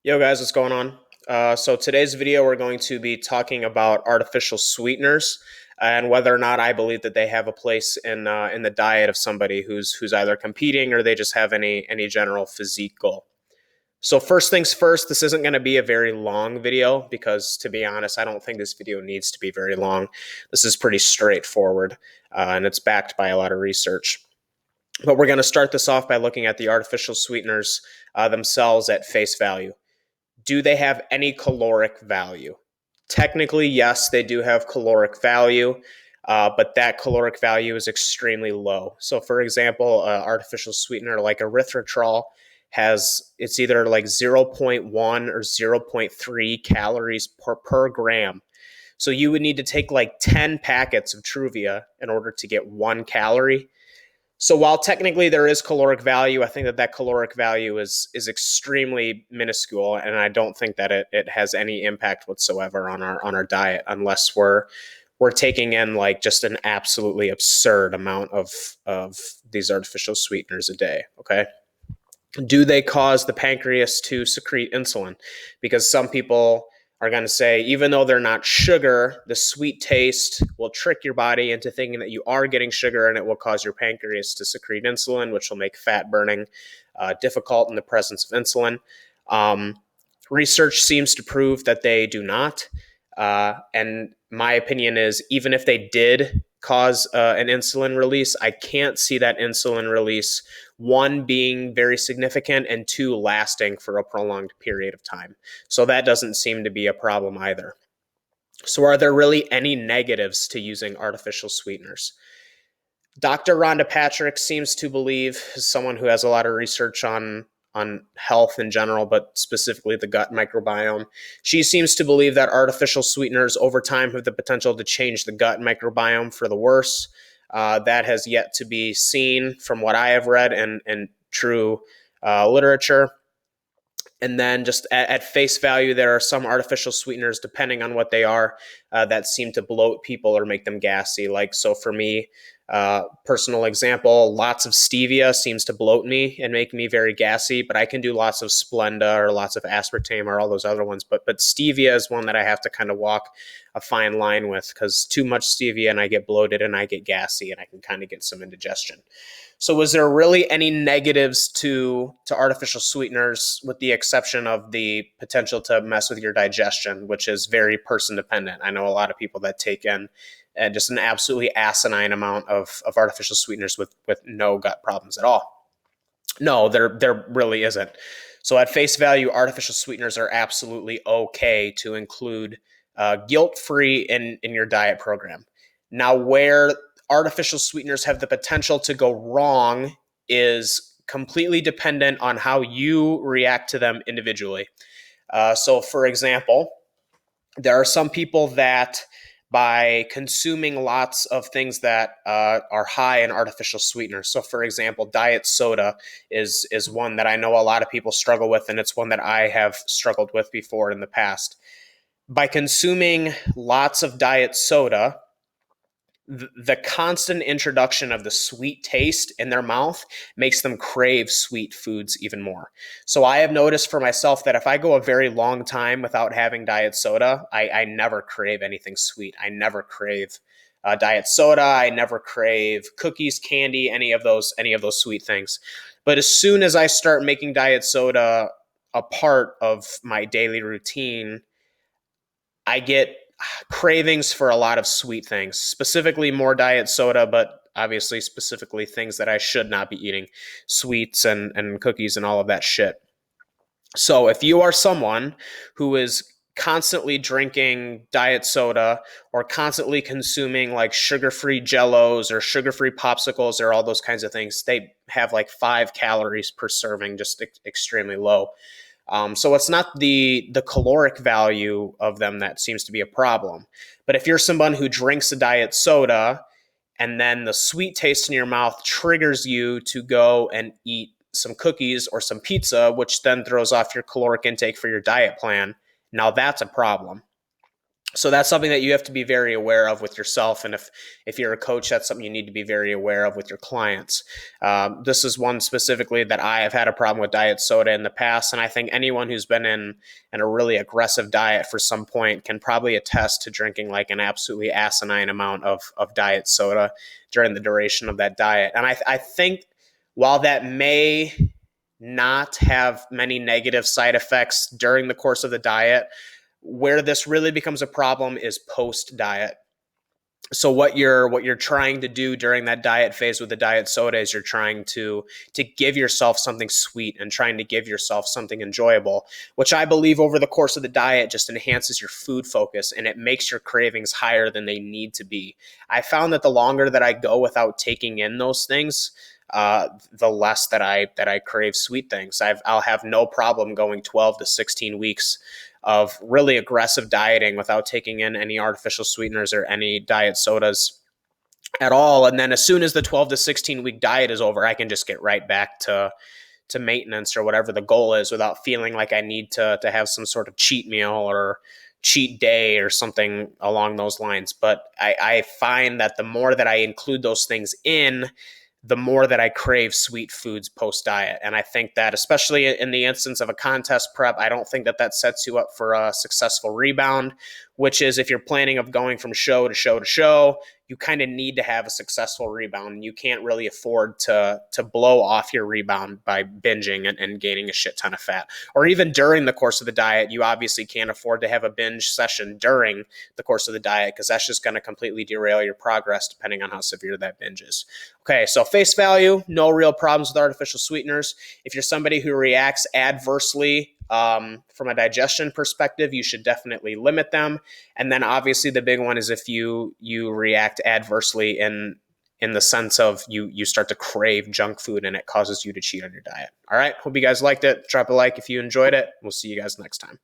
Yo guys, what's going on? So today's video we're going to be talking about artificial sweeteners and whether or not I believe that they have a place in the diet of somebody who's either competing or they just have any general physique goal. So first things first, this isn't going to be a very long video because to be honest, I don't think this video needs to be very long. This is pretty straightforward and it's backed by a lot of research. But we're going to start this off by looking at the artificial sweeteners themselves at face value. Do they have any caloric value? Technically, yes, they do have caloric value, but that caloric value is extremely low. So, for example, artificial sweetener like erythritol it's either like zero point 0.1 or zero point 0.3 calories per gram. So you would need to take like 10 packets of Truvia in order to get 1 calorie. So while technically there is caloric value, I think that caloric value is extremely minuscule, and I don't think that it has any impact whatsoever on our diet unless we're taking in like just an absolutely absurd amount of these artificial sweeteners a day. Okay. Do they cause the pancreas to secrete insulin? Because some people are going to say, even though they're not sugar, the sweet taste will trick your body into thinking that you are getting sugar, and it will cause your pancreas to secrete insulin, which will make fat burning difficult in the presence of insulin. Research seems to prove that they do not. And my opinion is, even if they did cause an insulin release, I can't see that insulin release, one, being very significant, and two, lasting for a prolonged period of time. So that doesn't seem to be a problem either. So are there really any negatives to using artificial sweeteners? Dr. Rhonda Patrick seems to believe, as someone who has a lot of research on health in general, but specifically the gut microbiome. She seems to believe that artificial sweeteners over time have the potential to change the gut microbiome for the worse. That has yet to be seen from what I have read and true literature. And then just at face value, there are some artificial sweeteners, depending on what they are, that seem to bloat people or make them gassy. Like, so for me, personal example, lots of stevia seems to bloat me and make me very gassy, but I can do lots of Splenda or lots of aspartame or all those other ones. But stevia is one that I have to kind of walk a fine line with, because too much stevia and I get bloated and I get gassy and I can kind of get some indigestion. So was there really any negatives to artificial sweeteners, with the exception of the potential to mess with your digestion, which is very person dependent? I know a lot of people that take in just an absolutely asinine amount of artificial sweeteners with no gut problems at all. No, there really isn't. So at face value, artificial sweeteners are absolutely okay to include guilt-free in your diet program. Now, where artificial sweeteners have the potential to go wrong is completely dependent on how you react to them individually. So, for example, there are some people that by consuming lots of things that are high in artificial sweeteners. So, for example, diet soda is one that I know a lot of people struggle with, and it's one that I have struggled with before in the past. By consuming lots of diet soda, the constant introduction of the sweet taste in their mouth makes them crave sweet foods even more. So I have noticed for myself that if I go a very long time without having diet soda, I never crave anything sweet. I never crave diet soda. I never crave cookies, candy, any of those sweet things. But as soon as I start making diet soda a part of my daily routine, I get cravings for a lot of sweet things, specifically more diet soda, but obviously specifically things that I should not be eating, sweets and cookies and all of that shit. So if you are someone who is constantly drinking diet soda or constantly consuming like sugar-free jellos or sugar-free popsicles or all those kinds of things, they have like 5 calories per serving, just extremely low. So it's not the caloric value of them that seems to be a problem. But if you're someone who drinks a diet soda and then the sweet taste in your mouth triggers you to go and eat some cookies or some pizza, which then throws off your caloric intake for your diet plan, now that's a problem. So that's something that you have to be very aware of with yourself, and if you're a coach, that's something you need to be very aware of with your clients. This is one specifically that I have had a problem with diet soda in the past, and I think anyone who's been in a really aggressive diet for some point can probably attest to drinking like an absolutely asinine amount of diet soda during the duration of that diet. And I think while that may not have many negative side effects during the course of the diet, where this really becomes a problem is post diet. So what you're trying to do during that diet phase with the diet soda is you're trying to give yourself something sweet and trying to give yourself something enjoyable, which I believe over the course of the diet just enhances your food focus and it makes your cravings higher than they need to be. I found that the longer that I go without taking in those things, the less that I crave sweet things. I'll have no problem going 12 to 16 weeks of really aggressive dieting without taking in any artificial sweeteners or any diet sodas at all. And then as soon as the 12 to 16 week diet is over, I can just get right back to maintenance or whatever the goal is without feeling like I need to have some sort of cheat meal or cheat day or something along those lines. But I find that the more that I include those things in, the more that I crave sweet foods post diet. And I think that, especially in the instance of a contest prep, I don't think that that sets you up for a successful rebound, which is if you're planning of going from show to show to show, you kind of need to have a successful rebound. And you can't really afford to blow off your rebound by binging and gaining a shit ton of fat. Or even during the course of the diet, you obviously can't afford to have a binge session during the course of the diet because that's just going to completely derail your progress depending on how severe that binge is. Okay, so face value, no real problems with artificial sweeteners. If you're somebody who reacts adversely from a digestion perspective, you should definitely limit them. And then obviously the big one is if you react adversely in the sense of you start to crave junk food and it causes you to cheat on your diet. All right, hope you guys liked it. Drop a like if you enjoyed it. We'll see you guys next time.